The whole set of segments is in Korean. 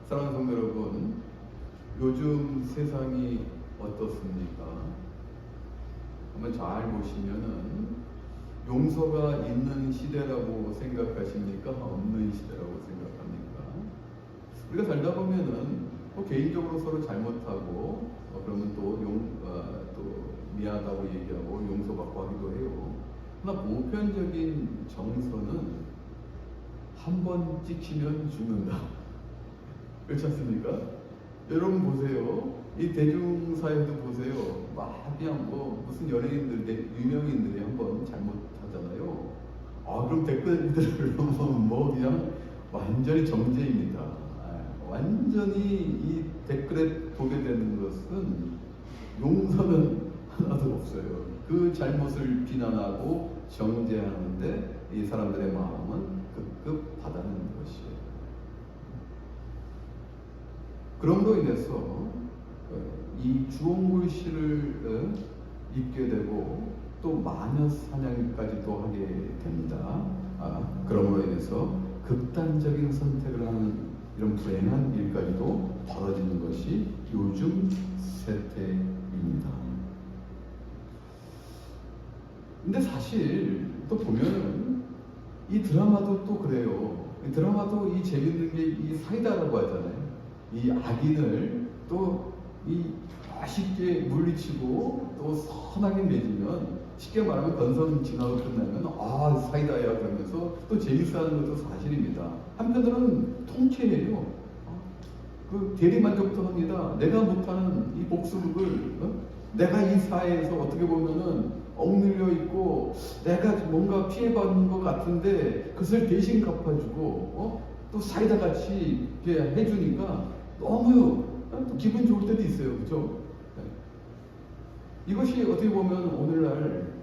사랑하는 성도 여러분, 요즘 세상이 어떻습니까? 한번 잘 보시면은 용서가 있는 시대라고 생각하십니까? 없는 시대라고 생각합니까? 우리가 살다 보면은 개인적으로 서로 잘못하고 그러면 또 미안하다고 얘기하고 용서받고 하기도 해요. 그러나 보편적인 정서는 한 번 찍히면 죽는다. 그렇지 않습니까? 여러분 보세요. 이 대중사회도 보세요. 막 그냥 무슨 연예인들, 유명인들이 한번 잘못하잖아요. 그럼 댓글들을 그냥 완전히 정죄입니다. 완전히 이 댓글에 보게 되는 것은 용서는 하나도 없어요. 그 잘못을 비난하고 정죄하는데 이 사람들의 마음은 급급 받아는 것이에요. 그럼으로 인해서 이 주홍글씨를 입게 되고 또 마녀 사냥까지도 하게 됩니다. 그럼으로 인해서 극단적인 선택을 하는 이런 불행한 일까지도 벌어지는 것이 요즘 세태입니다. 근데 사실 또 보면 이 드라마도 또 그래요. 이 드라마도 이 재밌는 게 이 사이다라고 하잖아요. 이 악인을 또 이 맛있게 물리치고 또 선하게 맺으면, 쉽게 말하면 건선 지나고 끝나면 사이다야 그러면서 또 재밌어하는 것도 사실입니다. 한편으로는 통쾌해요. 그 대리만족도 합니다. 내가 못하는 이 목숨을 내가 이 사회에서 어떻게 보면은 억눌려 있고 내가 뭔가 피해받는 것 같은데 그것을 대신 갚아주고 또 사이다 같이 해주니까 너무 기분 좋을 때도 있어요. 그렇죠? 이것이 어떻게 보면 오늘날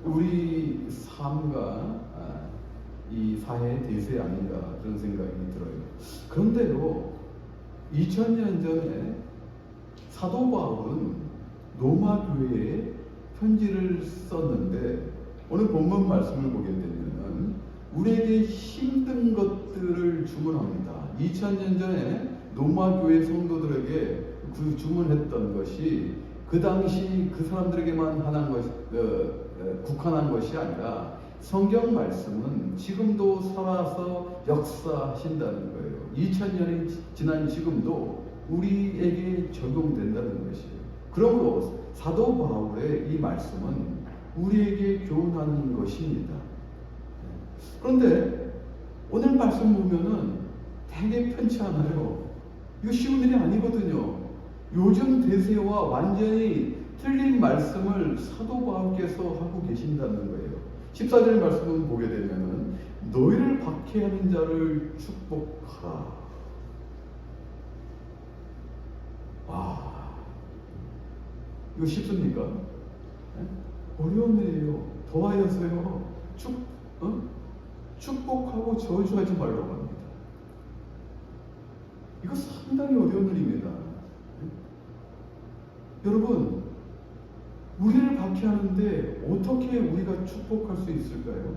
우리 삶과 이 사회의 대세 아닌가 그런 생각이 들어요. 그런데요, 2000년 전에 사도 바울은 로마 교회에 편지를 썼는데, 오늘 본문 말씀을 보게 되면 우리에게 힘든 것들을 주문합니다. 2000년 전에 로마 교회 성도들에게 그 주문했던 것이 그 당시 그 사람들에게만 국한한 것이 아니라 성경 말씀은 지금도 살아서 역사하신다는 거예요. 2000년이 지난 지금도 우리에게 적용된다는 것이에요. 그러므로 사도 바울의 이 말씀은 우리에게 교훈하는 것입니다. 그런데 오늘 말씀 보면은 되게 편치 않아요. 이거 쉬운 일이 아니거든요. 요즘 대세와 완전히 틀린 말씀을 사도 바울께서 하고 계신다는 거예요. 14절 말씀을 보게 되면은 너희를 박해하는 자를 축복하라. 이거 쉽습니까? 어려운 일이에요. 더하여서요. 축복하고 저주하지 말라고 합니다. 이거 상당히 어려운 일입니다. 여러분, 우리를 박해하는데 어떻게 우리가 축복할 수 있을까요?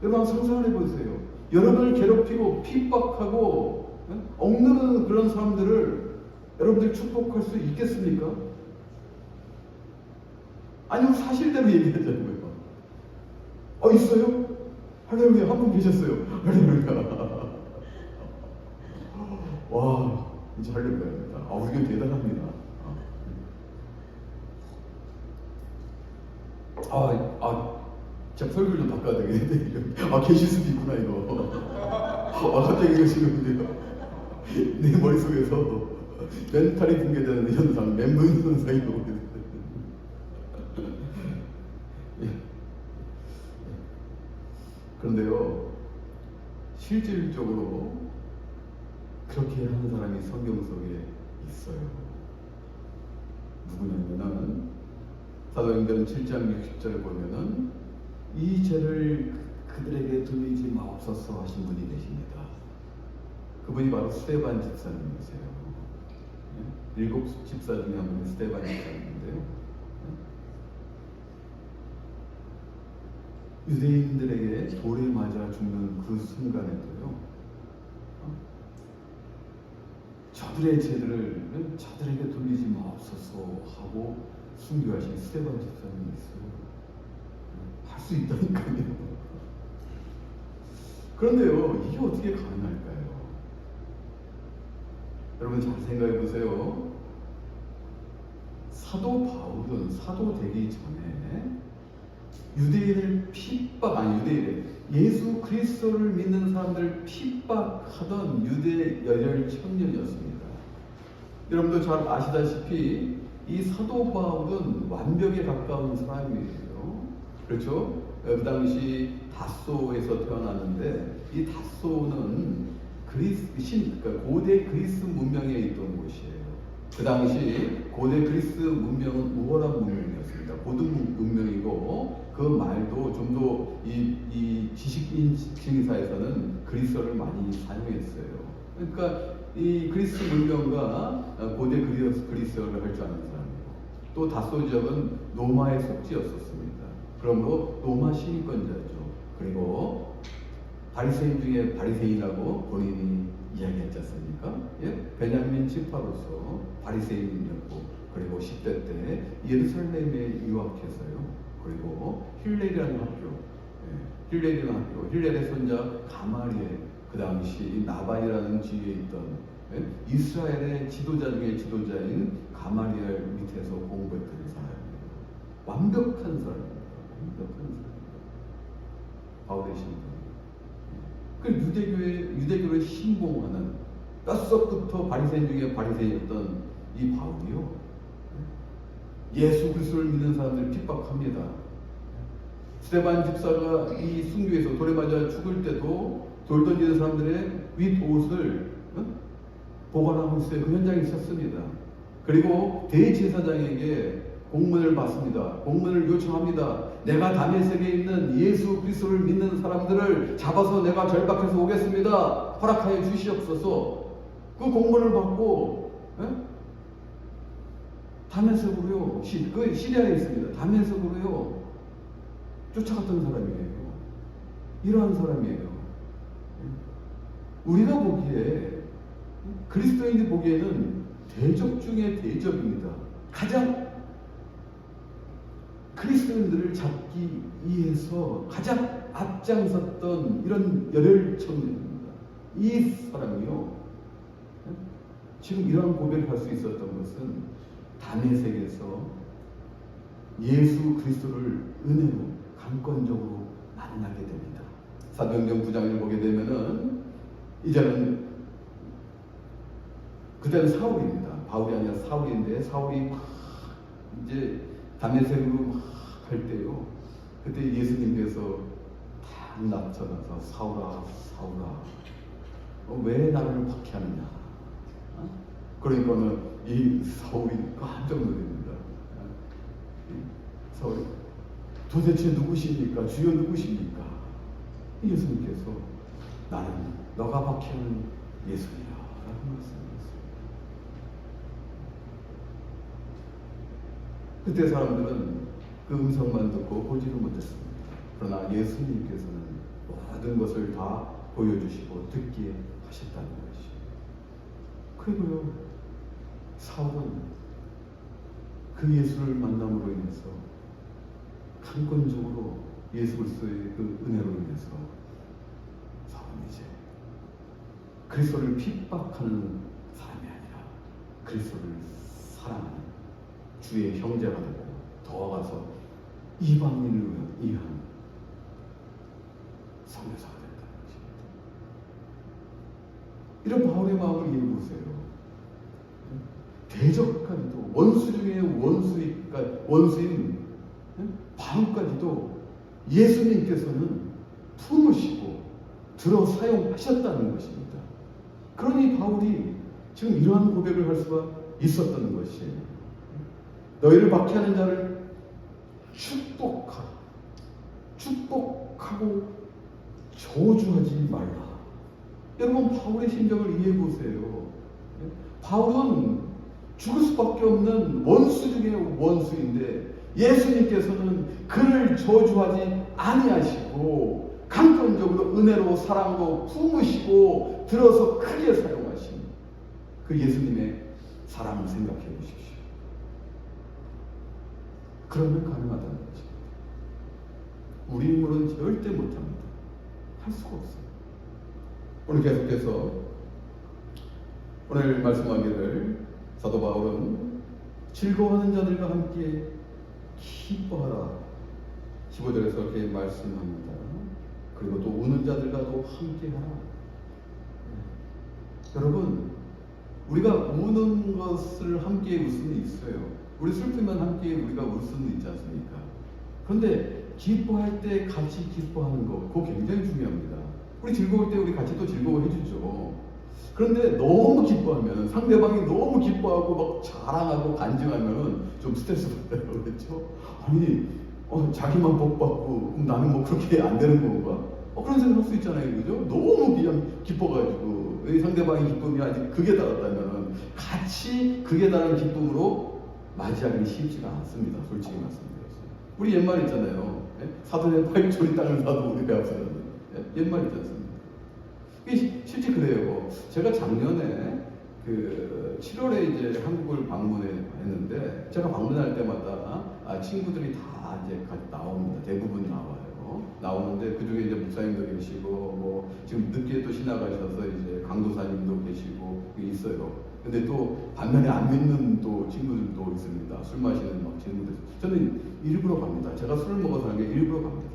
여러분 상상을 해보세요. 여러분을 괴롭히고 핍박하고 억누르는 그런 사람들을 여러분들 축복할 수 있겠습니까? 아니면 사실대로 얘기하자는 거예요. 있어요? 할렐루야, 한 분 계셨어요. 할렐루야. 와, 이제 할렐루야입니다. 우리가 대단합니다. 제가 설교를 좀 바꿔야 되겠는데. 계실 수도 있구나, 이거. 갑자기 이거 지금 내 머릿속에서 멘탈이 붕괴되는 현상, 멘붕 현상이 오게 돼요. 그런데요, 실질적으로 그렇게 하는 사람이 성경 속에 있어요. 누구냐면은 사도행전 7장 60절에 보면은 이 죄를 그들에게 돌리지 마옵소서 하신 분이 계십니다. 그분이 바로 스데반 집사님이세요. 7 집사 중에 한 분이 스데반 집사님인데요. 유대인들에게 돌에 맞아 죽는 그 순간에도요, 저들의 죄를 저들에게 돌리지 마옵소서 하고 순교하신 스데반 집사님이 있어요. 할 수 있다니까요. 그런데요, 이게 어떻게 가능할까요? 여러분 잘 생각해 보세요. 사도 바울은 사도 되기 전에 유대인을 예수 그리스도를 믿는 사람들을 핍박하던 유대 열혈 청년이었습니다. 여러분도 잘 아시다시피 이 사도 바울은 완벽에 가까운 사람이에요. 그렇죠? 그 당시 다소에서 태어났는데 이 다소는 고대 그리스 문명에 있던 곳이에요. 그 당시 고대 그리스 문명은 우월한 문명이었습니다. 고등 문명이고 그 말도 좀 더 이 지식인층 사이에서는 그리스어를 많이 사용했어요. 그러니까 이 그리스 문명과 고대 그리스어를 할 줄 아는 사람이고 또 다소 지역은 로마의 속지였었습니다. 그러므로 로마 시민권자죠. 그리고 바리새인 중에 바리새인이라고 본인이 이야기했지 않습니까? 예? 베냐민 지파로서 바리새인이었고 그리고 10대 때 예루살렘에 유학해서요. 그리고 힐렐이라는 학교, 힐렐의 손자 가말리엘, 그 당시 나반이라는 지위에 있던 이스라엘의 지도자 중에 지도자인 가말리엘 밑에서 공부했던 사람이에요. 완벽한 사람입니다. 바울의 신분. 그 유대교를 신봉하는 뼛속부터 바리새인 중에 바리새인이었던 이 바울이요. 예수 그리스도를 믿는 사람들을 핍박합니다. 스데반 집사가 이 순교에서 돌에 맞아 죽을 때도 돌 던지는 사람들의 윗옷을 보관하고 있어요. 그 현장에 있었습니다. 그리고 대제사장에게 공문을 받습니다. 공문을 요청합니다. 내가 다메섹에 있는 예수 그리스도를 믿는 사람들을 잡아서 내가 절박해서 오겠습니다. 허락하여 주시옵소서. 그 공문을 받고 다메섹으로요. 그 시리아에 있습니다. 다메섹으로요. 쫓아갔던 사람이에요. 이러한 사람이에요. 우리가 보기에 그리스도인이 보기에는 대적 중에 대적입니다. 가장 그리스도인들을 잡기 위해서 가장 앞장섰던 이런 열혈 청년입니다. 이 사람이요. 지금 이러한 고백을 할 수 있었던 것은 다메섹에서 예수 그리스도를 은혜로 강권적으로 만나게 됩니다. 사도행전 9장을 보게 되면은 이제는 그때는 사울입니다. 바울이 아니라 사울인데 사울이 막 이제 다메섹으로 막 갈 때요. 그때 예수님께서 딱 나타나서 사울아 왜 나를 박해하느냐. 그러니까는 이 사울이 깜짝 놀랍니다. 사울이 도대체 누구십니까? 주여 누구십니까? 예수님께서 나는 너가 박해하는 예수님이야 라고 말씀하셨어요. 그때 사람들은 그 음성만 듣고 보지를 못했습니다. 그러나 예수님께서는 모든 것을 다 보여주시고 듣게 하셨다는 것이죠. 그리고요, 사울은 그 예수를 만남으로 인해서 강권적으로 예수 그리스도의 그 은혜로 인해서 사울은 이제 그리스도를 핍박하는 사람이 아니라 그리스도를 사랑하는 주의 형제가 되고 더 가서 이방인을 위한 선교사가 된다는 것입니다. 이런 바울의 마음을 이해해 보세요. 대적까지도 원수 중에 원수인 바울까지도 예수님께서는 품으시고 들어 사용하셨다는 것입니다. 그러니 바울이 지금 이러한 고백을 할 수가 있었던 것이에요. 너희를 박해하는 자를 축복하고 저주하지 말라. 여러분 바울의 심정을 이해해 보세요. 바울은 죽을 수밖에 없는 원수 중에 원수인데 예수님께서는 그를 저주하지 아니하시고 강권적으로 은혜로 사랑으로 품으시고 들어서 크게 사용하신 그 예수님의 사랑을 생각해 보십시오. 그러면 가능하다는 거죠. 우리 힘으로는 절대 못합니다. 할 수가 없어요. 오늘 계속해서 오늘 말씀하기를 사도 바울은 즐거워하는 자들과 함께 기뻐하라 15절에서 그렇게 말씀합니다. 그리고 또 우는 자들과도 함께하라. 여러분, 우리가 우는 것을 함께 울 수는 있어요. 우리 슬프면 함께 우리가 울 수는 있지 않습니까? 그런데 기뻐할 때 같이 기뻐하는 거, 그거 굉장히 중요합니다. 우리 즐거울 때 우리 같이 또 즐거워해 주죠. 그런데 너무 기뻐하면, 상대방이 너무 기뻐하고 막 자랑하고 간증하면 좀 스트레스 받아요. 그렇죠? 아니, 자기만 복 받고 그럼 나는 뭐 그렇게 안 되는 건가? 그런 생각 할 수 있잖아요. 그죠? 너무 그냥 기뻐가지고 상대방의 기쁨이 아직 극에 달았다면 같이 극에 달한 기쁨으로 맞이하기는 쉽지가 않습니다. 솔직히 말씀드려서. 우리 옛말 있잖아요. 사돈의 파육조리 땅을 사도 우리 배 앞서는 옛말 있지 않습니까? 이게 실제 그래요. 제가 작년에 그 7월에 이제 한국을 방문했는데 제가 방문할 때마다 친구들이 다 이제 나옵니다. 대부분 나와요. 나오는데 그 중에 이제 목사님도 계시고 뭐 지금 늦게 또 신학하셔서 이제 강도사님도 계시고 있어요. 근데 또 반면에 안 믿는 또 친구들도 있습니다. 술 마시는 막 친구들. 저는 일부러 갑니다. 제가 술을 먹어서 하는 게 일부러 갑니다.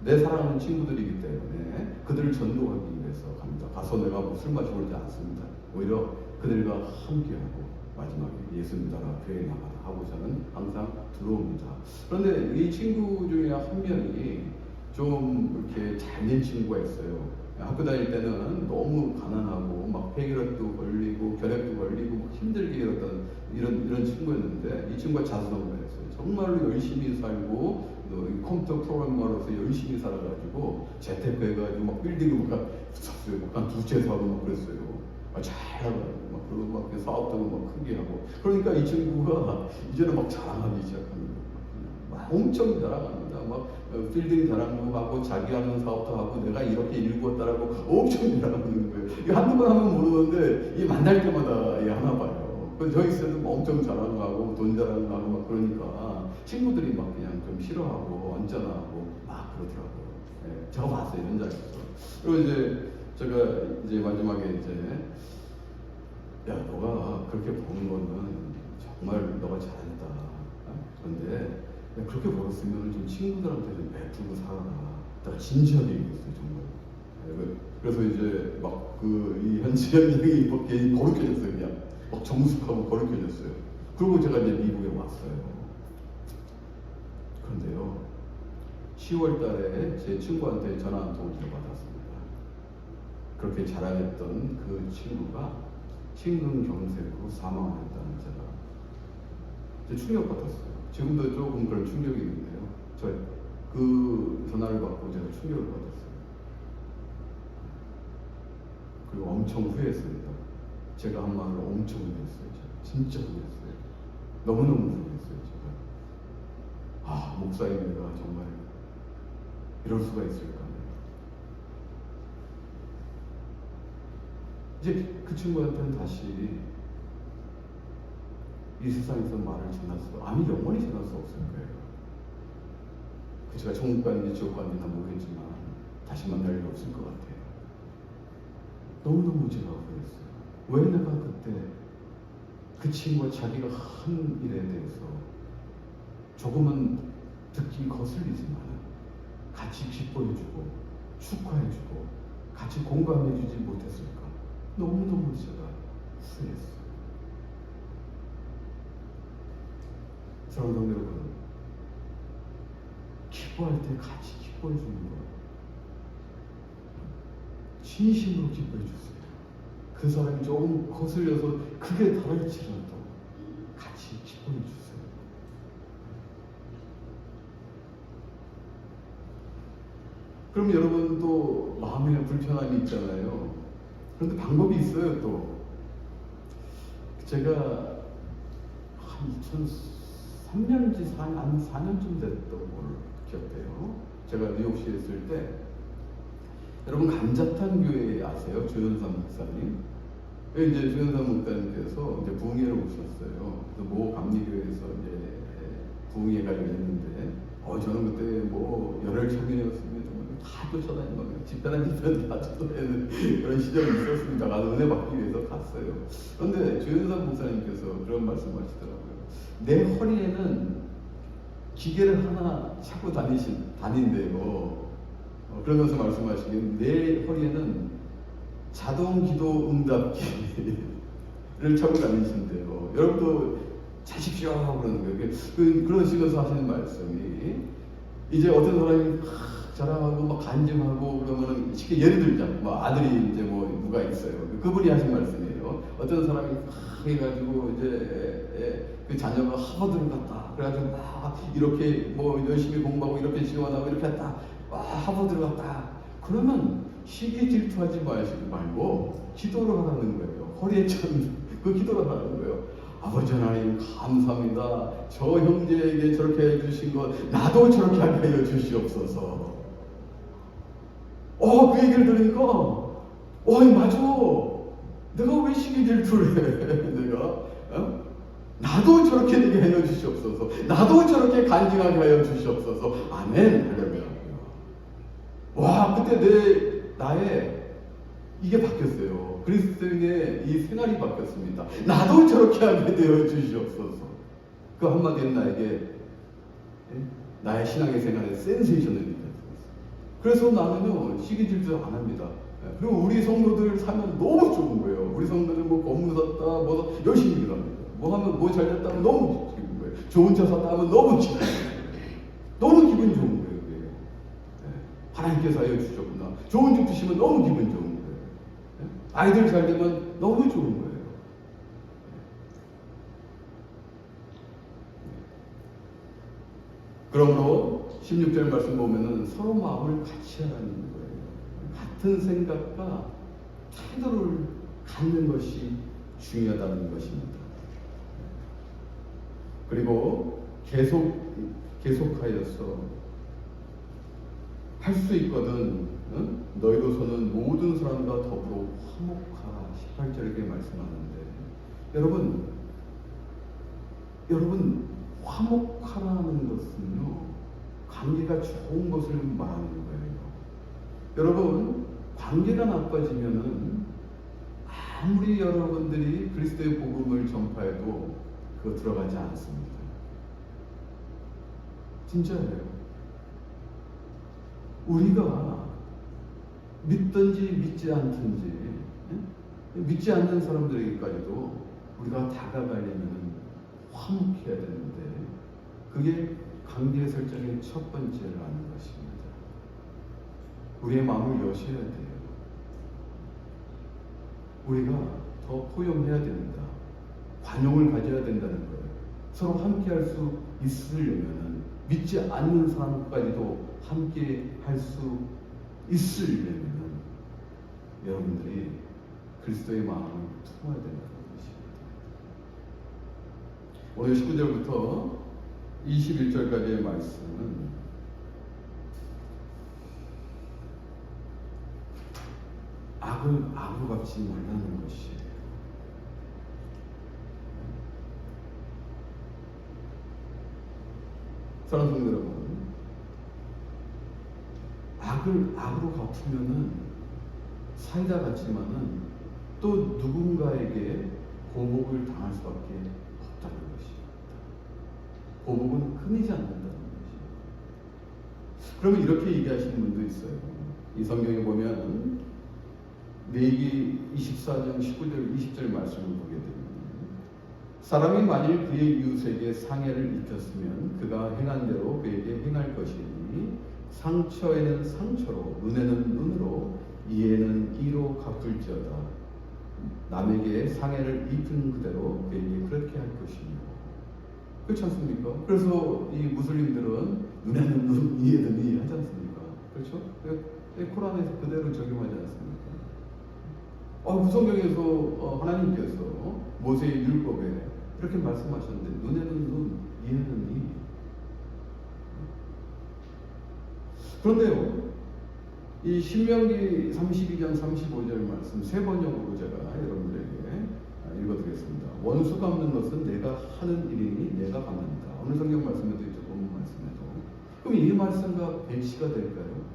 내 사랑하는 친구들이기 때문에 그들을 전도하기 위해서 갑니다. 가서 내가 뭐 술 마시고 그러지 않습니다. 오히려 그들과 함께하고 마지막에 예수 믿어라, 교회 나가라 하고 저는 항상 들어옵니다. 그런데 이 친구 중에 한 명이 좀 이렇게 잘된 친구가 있어요. 학교 다닐 때는 너무 가난하고 막 폐결핵도 걸리고 결핵도 걸리고 막 힘들게 이랬던 이런 친구였는데 이 친구가 자수성가를 했어요. 정말로 열심히 살고 컴퓨터 프로그래머로서 열심히 살아가지고 재테크해가지고 막 빌딩을 막 샀어요. 한 두 채 사고 막 그랬어요. 잘하고 막 그리고 막 사업도 막 크게 하고 그러니까 이 친구가 이제는 막 자랑하기 시작하는 거예요. 막 엄청 자랑합니다. 막 빌딩 자랑도 하고 자기 하는 사업도 하고 내가 이렇게 일구었다라고 엄청 자랑하는 거예요. 이거 한두 번 하면 모르는데 이 만날 때마다 하나 봐요. 그래서 저희 있어도 엄청 자랑하고 돈 자랑하고 막 그러니까 친구들이 막 그냥 좀 싫어하고 언짢아하고 막 그러더라고요. 네, 제가 봤어요 현장에서. 그리고 이제 제가 이제 마지막에 이제 야 너가 그렇게 버는 거는 정말 너가 잘했다. 그런데 그렇게 벌었으면 좀 친구들한테 좀 베풀고 살아라. 내가 진지하게 얘기했어요 정말. 그래서 이제 막 이 현지형이 막 괜히 거룩해졌어요 그냥. 막 정숙하고 거룩해졌어요. 그리고 제가 이제 미국에 왔어요. 그런데요 10월 달에 제 친구한테 전화 한 통을 받았습니다. 그렇게 자랑했던 그 친구가 심근경색으로 사망하였다는 제가 충격받았어요. 지금도 조금 그런 충격이 있는데요. 저 그 전화를 받고 제가 충격을 받았어요. 그리고 엄청 후회했습니다. 제가 한 말을 엄청 후회했어요. 진짜 후회했어요. 너무너무 후회했어요. 제가 목사님 내가 정말 이럴 수가 있을까. 이제 그 친구한테는 다시 이 세상에서 말을 전할 수, 아니 영원히 전할 수 없을 거예요. 제가 천국 갔는지 지옥 갔는지 난 모르겠지만 다시 만날 일 없을 것 같아요. 너무너무 제가 후회했어요. 왜 내가 그때 그 친구가 자기가 한 일에 대해서 조금은 듣기 거슬리지만 같이 기뻐해주고 축하해주고 같이 공감해주지 못했을까. 너무너무 제가 후회했어요. 사랑하는 성도 여러분, 기뻐할 때 같이 기뻐해 주는 거예요. 진심으로 기뻐해 주세요. 그 사람이 조금 거슬려서 그게 다를지라도 같이 기뻐해 주세요. 그럼 여러분 또 마음에 불편함이 있잖아요. 그런데 방법이 있어요. 또 제가 한 2003년인지 4년쯤 됐던 걸로 기억돼요. 제가 뉴욕시에 있을 때 여러분 감자탕 교회 아세요? 조현삼 목사님. 이제 조현상 목사님께서 이제 부흥회를 오셨어요. 그래서 모 감리교회에서 이제 부흥회가 열렸는데, 저는 그때 뭐 열혈 청년이었으면 다 쫓아다니는 거예요. 집회는 다 쫓아다니는 그런 시절이 있었습니다. 가서 은혜 받기 위해서 갔어요. 그런데 조현상 목사님께서 그런 말씀하시더라고요. 내 허리에는 기계를 하나 차고 다닌대요. 그러면서 말씀하시기를 내 허리에는 자동 기도 응답기를 차고 다니신대요. 여러분도 자십시오 그러는 거예요. 그러시면서 하시는 말씀이, 이제 어떤 사람이 막 자랑하고 막 간증하고 그러면은 쉽게 예를 들자, 뭐 아들이 이제 뭐 누가 있어요. 그분이 하신 말씀이에요. 어떤 사람이 막 해가지고 이제 그 자녀가 하버드를 갔다. 그래가지고 막 이렇게 뭐 열심히 공부하고 이렇게 지원하고 이렇게 했다. 와 하버드를 갔다. 그러면 시기 질투하지 말고 기도를 하라는 거예요. 허리에 찬그 기도를 하라는 거예요. 아버지 하나님 감사합니다. 저 형제에게 저렇게 해주신 것 나도 저렇게 하게 하여 주시옵소서. 그 얘기를 들으니까 맞아. 내가 왜 시기 질투를 해? 내가 나도 저렇게 되게 하여 주시옵소서. 나도 저렇게 간증하게 하여 주시옵소서. 아멘. 할렐루야. 와, 그때 나의 이게 바뀌었어요. 그리스도인의 이 생활이 바뀌었습니다. 나도 저렇게 하게 되어 주시옵소서. 그 한마디는 나의 신앙의 생활의 센세이션을 일으켰어요. 그래서 나는요, 시기 질투 안 합니다. 그리고 우리 성도들 살면 너무 좋은 거예요. 우리 성도들 뭐 건물 샀다, 뭐 열심히 일합니다. 뭐 하면 뭐 잘 됐다 하면 너무 기분 거예요. 좋은 차 샀다 하면 너무 기분 거예요. 너무 기분 좋은 거예요. 하나님께서 하여 주셨구나. 좋은 집 주시면 너무 기분 좋은 거예요. 아이들 잘 되면 너무 좋은 거예요. 그러므로 16절 말씀 보면은 서로 마음을 같이 하라는 거예요. 같은 생각과 태도를 갖는 것이 중요하다는 것입니다. 그리고 계속하여서 할 수 있거든. 너희로서는 모든 사람과 더불어 화목하라. 18절에 이렇게 말씀하는데, 여러분 화목하라는 것은요, 관계가 좋은 것을 말하는 거예요. 여러분, 관계가 나빠지면은 아무리 여러분들이 그리스도의 복음을 전파해도 그거 들어가지 않습니다. 진짜예요. 우리가 믿든지 믿지 않든지, 믿지 않는 사람들에게까지도 우리가 다가가려면 화목해야 되는데, 그게 관계 설정의 첫 번째라는 것입니다. 우리의 마음을 여셔야 돼요. 우리가 더 포용해야 됩니다. 관용을 가져야 된다는 거예요. 서로 함께 할 수 있으려면, 믿지 않는 사람까지도 함께 할 수 있으려면 여러분들이 그리스도의 마음을 품어야 된다는 것입니다. 오늘 19절부터 21절까지의 말씀은 악을 악으로 갚지 말라는 것이에요. 사랑하는 성도 여러분, 악을 악으로 갚으면은 사이다 같지만은 또 누군가에게 보복을 당할 수밖에 없다는 것입니다. 보복은 끊이지 않는다는 것입니다. 그러면 이렇게 얘기하시는 분도 있어요. 이 성경에 보면 레위기 24장 19절 20절 말씀을 보게 됩니다. 사람이 만일 그의 이웃에게 상해를 입혔으면 그가 행한 대로 그에게 행할 것이니 상처에는 상처로, 눈에는 눈으로, 이에는 이로 갚을지어다. 남에게 상해를 입힌 그대로 그에게 그렇게 할 것이며. 그렇지 않습니까? 그래서 이 무슬림들은 눈에는 눈, 이에는 이 하지 않습니까? 그렇죠? 코란에서 그대로 적용하지 않습니까? 구성경에서 하나님께서 모세의 율법에 그렇게 말씀하셨는데, 눈에는 눈, 이에는 이. 그런데요, 이 신명기 32장 35절 말씀 세 번역으로 제가 여러분들에게 원수 갚는 것은 내가 하는 일이니 내가 갚는다. 오늘 성경 말씀에도 있죠. 본문 말씀에도. 그럼 이 말씀과 배치가 될까요?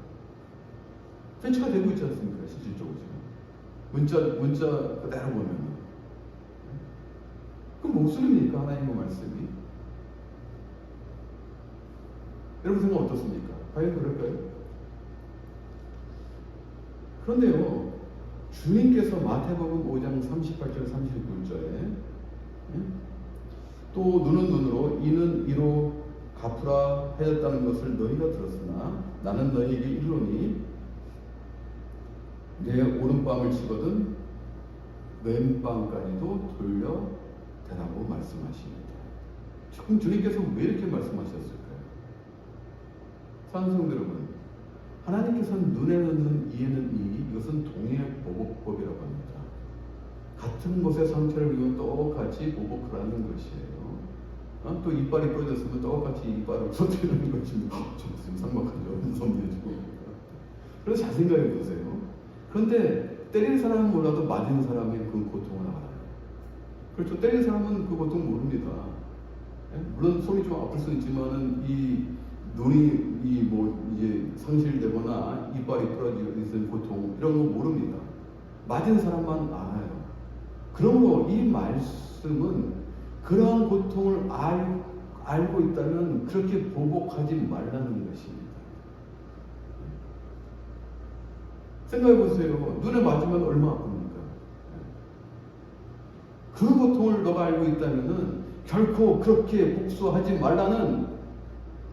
배치가 되고 있지 않습니까? 실질적으로 지금. 문자 그대로 보면. 그럼 무슨 의미입니까? 하나님의 말씀이. 여러분 생각 어떻습니까? 과연 그럴까요? 그런데요, 주님께서 마태복음 5장 38절 39절에 또 눈은 눈으로 이는 이로 갚으라 하였다는 것을 너희가 들었으나 나는 너희에게 이르노니 내 오른뺨을 치거든 왼뺨까지도 돌려 대라고 말씀하십니다. 그럼 주님께서 왜 이렇게 말씀하셨을까요? 사랑하는 성도 여러분, 하나님께서는 눈에는 눈, 이에는 이, 이것은 동일의 보복법이라고 합니다. 같은 곳에 상처를 입으면 똑같이 보복하라는 것이에요. 또 이빨이 부러졌으면 똑같이 이빨을 터뜨리는 것입니다. 좀 상막하죠. 선배해주고. 그래서 잘 생각해 보세요. 그런데 때리는 사람은 몰라도 맞은 사람의 그 고통을 알아요. 그렇죠. 때리는 사람은 그 고통 모릅니다. 물론 손이 좀 아플 수 있지만은 이 눈이 이제 상실되거나 이빨이 부러지고 있는 고통 이런 거 모릅니다. 맞은 사람만 알아요. 그러므로 이 말씀은 그러한 고통을 알고 있다면 그렇게 보복하지 말라는 것입니다. 생각해 보세요. 눈에 맞으면 얼마나 아픕니까? 그 고통을 너가 알고 있다면 결코 그렇게 복수하지 말라는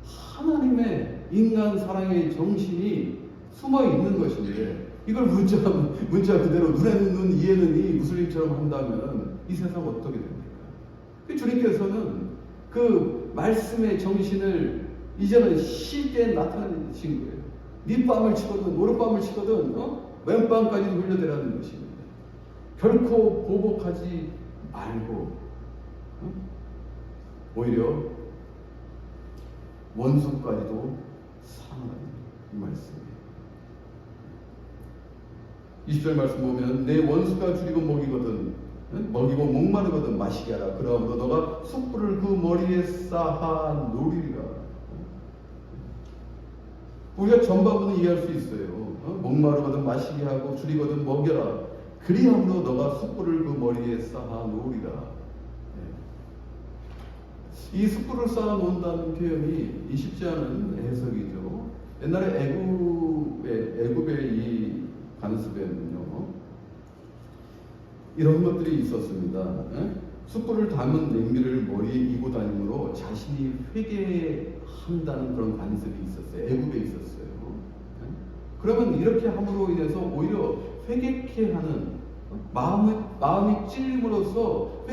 하나님의 인간 사랑의 정신이 숨어 있는 것인데 이걸 문자 그대로 눈에는 눈, 이에는 이 무슬림처럼 한다면 이 세상 어떻게 됩니까? 주님께서는 그 말씀의 정신을 이제는 쉽게 나타내신 거예요. 네 뺨을 치거든 오른뺨을 치거든 왼뺨까지도 흘려대라는 것입니다. 결코 보복하지 말고 오히려 원수까지도 사랑하는 이 말씀이에요. 20절 말씀 보면 내 원수가 줄이고 먹이고 목마르거든 마시게 하라. 그러므로 너가 숯불을 그 머리에 쌓아 놓으리라. 우리가 전반부는 이해할 수 있어요. 목마르거든 마시게 하고 줄이거든 먹여라. 그리함으로 너가 숯불을 그 머리에 쌓아 놓으리라. 이 숯불을 쌓아 놓는다는 표현이 쉽지 않은 해석이죠. 옛날에 애굽의 이 관습에는요 이런 것들이 있었습니다. 숯불을 담은 냄비를 머리에 이고 다니므로 자신이 회개한다는 그런 관습이 있었어요. 애굽에 있었어요. 그러면 이렇게 함으로 인해서 오히려 회개케 하는 마음이 찔림으로써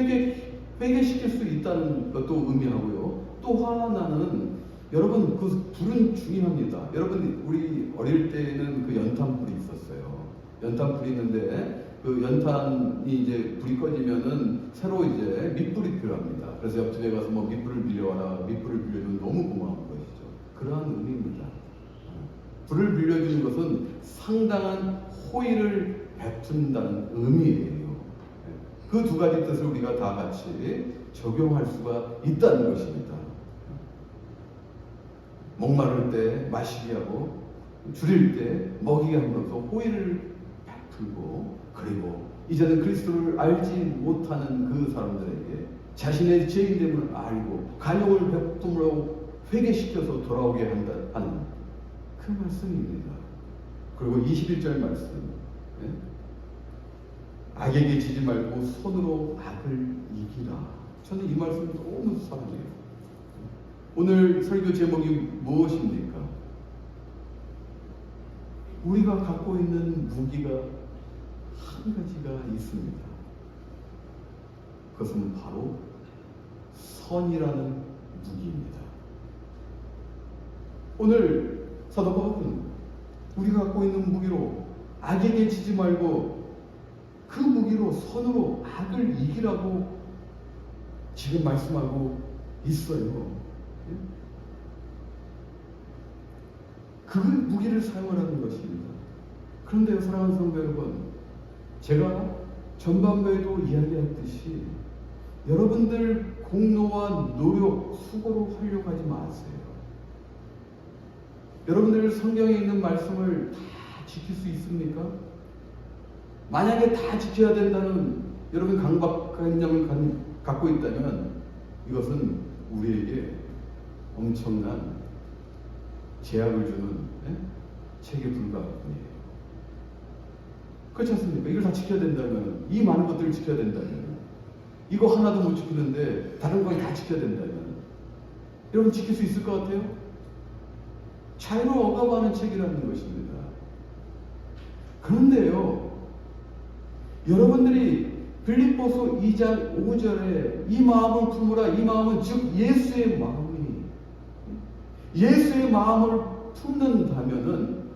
회개시킬 수 있다는 것도 의미하고요. 또 하나는 여러분 그 불은 중요합니다. 여러분 우리 어릴 때는 그 연탄불이 있었어요. 연탄불이 있는데 그 연탄이 이제 불이 꺼지면은 새로 이제 밑불이 필요합니다. 그래서 옆집에 가서 뭐 밑불을 빌려와라. 밑불을 빌려주면 너무 고마운 것이죠. 그러한 의미입니다. 불을 빌려주는 것은 상당한 호의를 베푼다는 의미예요. 그 두 가지 뜻을 우리가 다 같이 적용할 수가 있다는 것입니다. 목마를 때 마시게 하고 줄일 때 먹이게 함으로써 호의를 베풀고 그리고 이제는 그리스도를 알지 못하는 그 사람들에게 자신의 죄인됨을 알고 간용을 베품으로 회개시켜서 돌아오게 하는 그 말씀입니다. 그리고 21절 말씀 악에게 지지 말고 손으로 악을 이기라. 저는 이 말씀을 너무 사랑해요. 오늘 설교 제목이 무엇입니까? 우리가 갖고 있는 무기가 한 가지가 있습니다. 그것은 바로 선이라는 무기입니다. 오늘 사도 바울은 우리가 갖고 있는 무기로 악에게 지지 말고 그 무기로 선으로 악을 이기라고 지금 말씀하고 있어요. 그 무기를 사용하라는 것입니다. 그런데요, 사랑하는 성도 여러분, 제가 전반부에도 이야기했듯이 여러분들 공로와 노력, 수고로 하려고 하지 마세요. 여러분들 성경에 있는 말씀을 다 지킬 수 있습니까? 만약에 다 지켜야 된다는 여러분 강박관념을 갖고 있다면 이것은 우리에게 엄청난 제약을 주는 책에 불과할 뿐이에요. 그렇지 않습니까? 이걸 다 지켜야 된다면, 이 많은 것들을 지켜야 된다면, 이거 하나도 못 지키는데 다른 거 다 지켜야 된다면 여러분 지킬 수 있을 것 같아요? 자유를 억압하는 책이라는 것입니다. 그런데요, 여러분들이 빌립보서 2장 5절에 이 마음을 품으라, 이 마음은 즉 예수의 마음을 품는다면은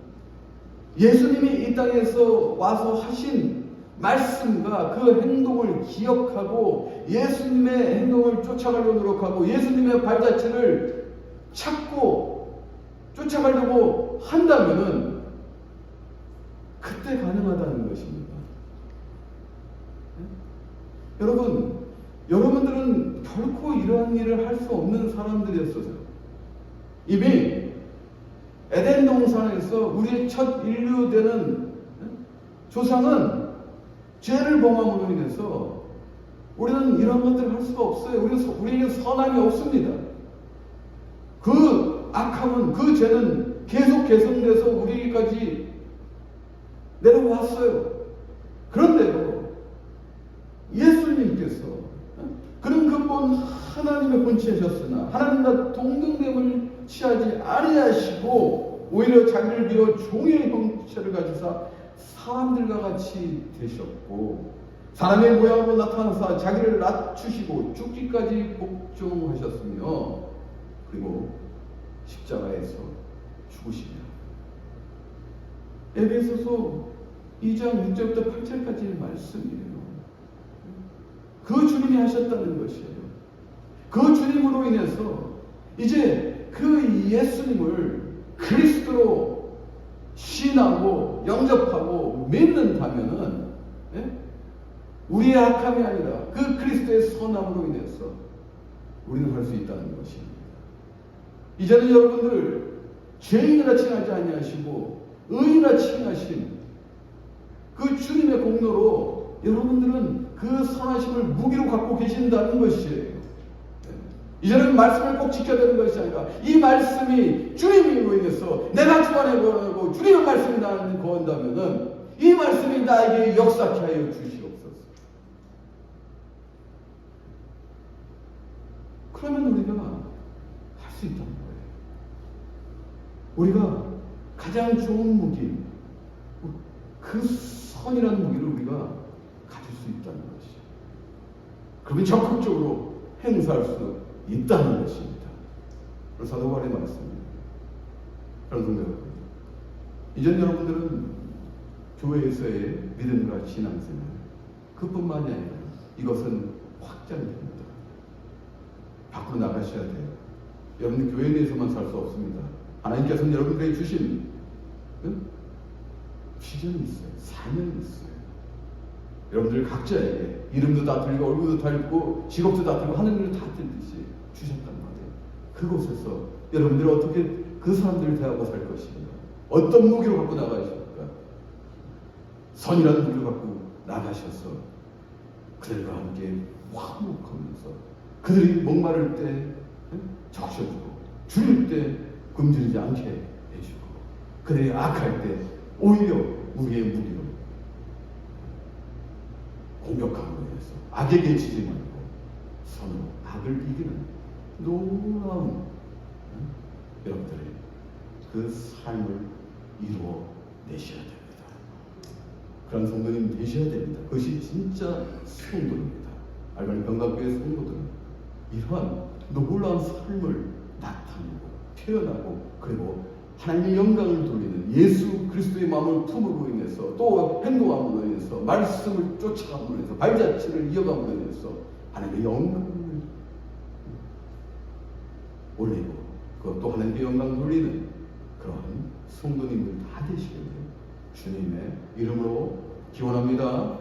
예수님이 이 땅에서 와서 하신 말씀과 그 행동을 기억하고 예수님의 행동을 쫓아가려고 노력하고 예수님의 발자취를 찾고 쫓아가려고 한다면은 그때 가능하다는 것입니다. 여러분, 여러분들은 결코 이러한 일을 할 수 없는 사람들이었어요. 이미 에덴 동산에서 우리의 첫 인류되는 조상은 죄를 범함으로 인해서 우리는 이런 것들을 할 수가 없어요. 우리에게 선함이 없습니다. 그 악함은, 그 죄는 계속 개선돼서 우리에게까지 내려왔어요. 그런데도 예수님께서 그런 근본 하나님의 본체셨으나 하나님과 동등됨을 취하지 아니하시고 오히려 자기를 비워 종의 형체를 가지사 사람들과 같이 되셨고 사람의 모양으로 나타나사 자기를 낮추시고 죽기까지 복종하셨으며 그리고 십자가에서 죽으시며 에베소서 2장 6절부터 8절까지의 말씀이에요. 그 주님이 하셨다는 것이에요. 그 주님으로 인해서 이제 그 예수님을 그리스도로 신하고 영접하고 믿는다면은 우리의 악함이 아니라 그 그리스도의 선함으로 인해서 우리는 할 수 있다는 것입니다. 이제는 여러분들 죄인이라 칭하지 아니하시고 의인이라 칭하신 그 주님의 공로로 여러분들은 그 선하심을 무기로 갖고 계신다는 것이에요. 이제는 말씀을 꼭 지켜야 되는 것이 아니라 이 말씀이 주님으로 인해서 내가 주관하고 주님의 말씀이 나를 거한다면은 이 말씀이 나에게 역사케 하여 주시옵소서. 그러면 우리가 할 수 있다는 거예요. 우리가 가장 좋은 무기, 그 선이라는 무기를 우리가 가질 수 있다는 것이죠. 그러면 적극적으로 행사할 수 있다는 것입니다. 그래서 사도 바울의 말씀입니다. 그런 성도 여러분, 이전 여러분들은 교회에서의 믿음과 신앙생활 그뿐만이 아니라 이것은 확장됩니다. 밖으로 나가셔야 돼요. 여러분 교회 내에서만 살 수 없습니다. 하나님께서는 여러분들에게 주신 비전이 있어요. 사명이 있어요. 여러분들 각자에게 이름도 다 틀리고 얼굴도 다 틀리고 직업도 다 틀리고 하늘을 다 틀듯이 주셨단 말이에요. 그곳에서 여러분들이 어떻게 그 사람들을 대하고 살 것인가? 어떤 무기로 갖고 나가실까? 선이라는 무기로 갖고 나가셔서 그들과 함께 화목하면서 그들이 목마를 때 적셔주고 줄일 때 굶주리지 않게 해주고 그들이 악할 때 오히려 우리의 무기로 공격함으로 해서 악에게 지지 말고 선으로 악을 이기는 놀라운 여러분들의 그 삶을 이루어 내셔야 됩니다. 그런 성도님 되셔야 됩니다. 그것이 진짜 성도입니다. 알바니 병각교회 성도들은 이러한 놀라운 삶을 나타내고 표현하고 그리고 하나님의 영광을 돌리는 예수 그리스도의 마음을 품음으로 인해서 또 행동함으로 인해서 말씀을 쫓아감으로 인해서 발자취를 이어감으로 인해서 하나님의 영광을 올리고 그것도 하나님의 영광을 돌리는 그런 성도님들 다 되시길 주님의 이름으로 기원합니다.